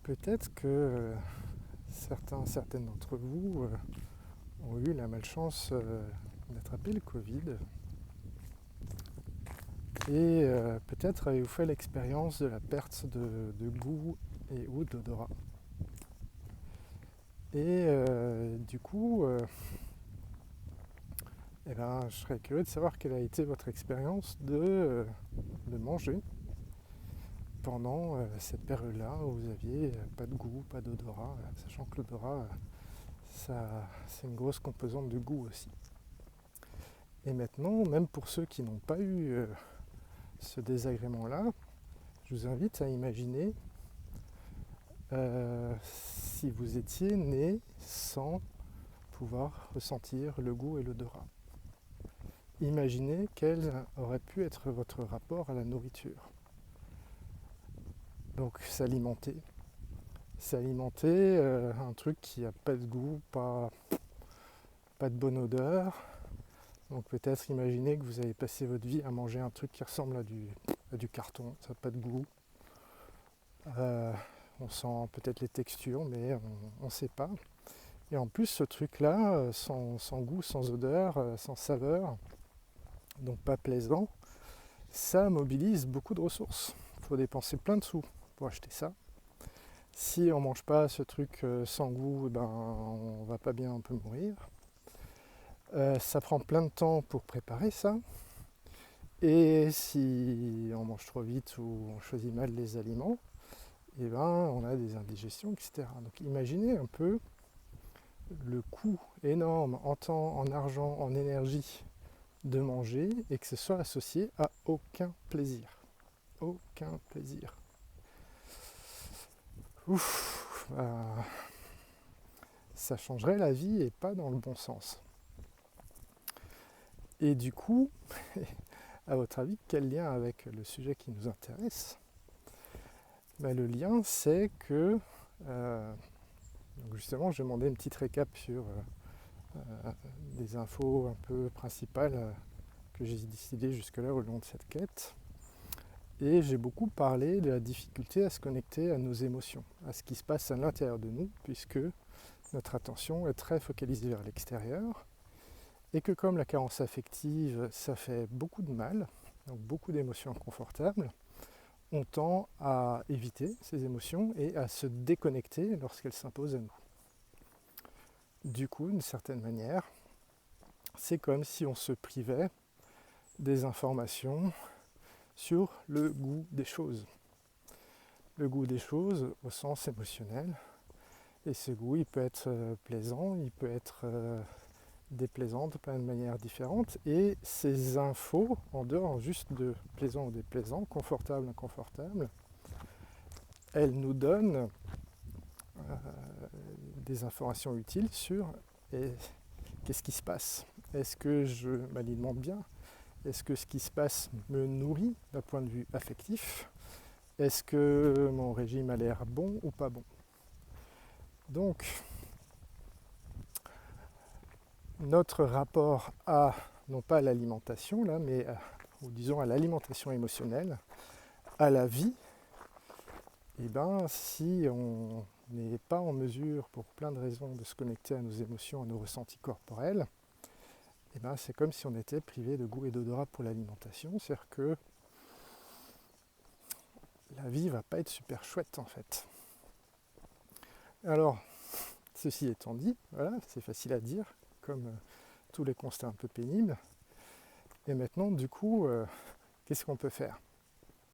Peut-être que certaines d'entre vous ont eu la malchance d'attraper le Covid et peut-être avez-vous fait l'expérience de la perte de goût et ou d'odorat. Et du coup, je serais curieux de savoir quelle a été votre expérience de manger pendant cette période-là où vous aviez pas de goût, pas d'odorat, sachant que l'odorat, c'est une grosse composante de goût aussi. Et maintenant, même pour ceux qui n'ont pas eu ce désagrément-là, je vous invite à imaginer si vous étiez né sans pouvoir ressentir le goût et l'odorat. Imaginez quel aurait pu être votre rapport à la nourriture. Donc s'alimenter, un truc qui n'a pas de goût, pas de bonne odeur. Donc peut-être imaginer que vous avez passé votre vie à manger un truc qui ressemble à du carton, ça n'a pas de goût. On sent peut-être les textures, mais on ne sait pas. Et en plus, ce truc-là, sans goût, sans odeur, sans saveur, donc pas plaisant, ça mobilise beaucoup de ressources. Il faut dépenser plein de sous pour acheter ça. Si on ne mange pas ce truc sans goût, on va pas bien, on peut mourir. Ça prend plein de temps pour préparer ça. Et si on mange trop vite ou on choisit mal les aliments, on a des indigestions, etc. Donc imaginez un peu le coût énorme en temps, en argent, en énergie de manger et que ce soit associé à aucun plaisir. Aucun plaisir. Ouf, ça changerait la vie et pas dans le bon sens. Et du coup, à votre avis, quel lien avec le sujet qui nous intéresse ? Le lien, c'est que, donc justement, je vais demander une petite récap sur des infos un peu principales que j'ai décidé jusque-là au long de cette quête. Et j'ai beaucoup parlé de la difficulté à se connecter à nos émotions, à ce qui se passe à l'intérieur de nous, puisque notre attention est très focalisée vers l'extérieur, et que comme la carence affective, ça fait beaucoup de mal, donc beaucoup d'émotions inconfortables, on tend à éviter ces émotions et à se déconnecter lorsqu'elles s'imposent à nous. Du coup, d'une certaine manière, c'est comme si on se privait des informations sur le goût des choses. Le goût des choses au sens émotionnel. Et ce goût, il peut être plaisant, il peut être déplaisant de plein de manières différentes. Et ces infos, en dehors juste de plaisant ou déplaisant, confortable, inconfortable, elles nous donnent des informations utiles sur qu'est-ce qui se passe. Est-ce que je m'alimente bien ? Est-ce que ce qui se passe me nourrit d'un point de vue affectif ? Est-ce que mon régime a l'air bon ou pas bon ? Donc, notre rapport à, non pas à l'alimentation, là, mais ou disons à l'alimentation émotionnelle, à la vie, si on n'est pas en mesure, pour plein de raisons, de se connecter à nos émotions, à nos ressentis corporels, c'est comme si on était privé de goût et d'odorat pour l'alimentation. C'est-à-dire que la vie va pas être super chouette en fait. Alors, ceci étant dit, voilà, c'est facile à dire, comme tous les constats un peu pénibles. Et maintenant, du coup, qu'est-ce qu'on peut faire ?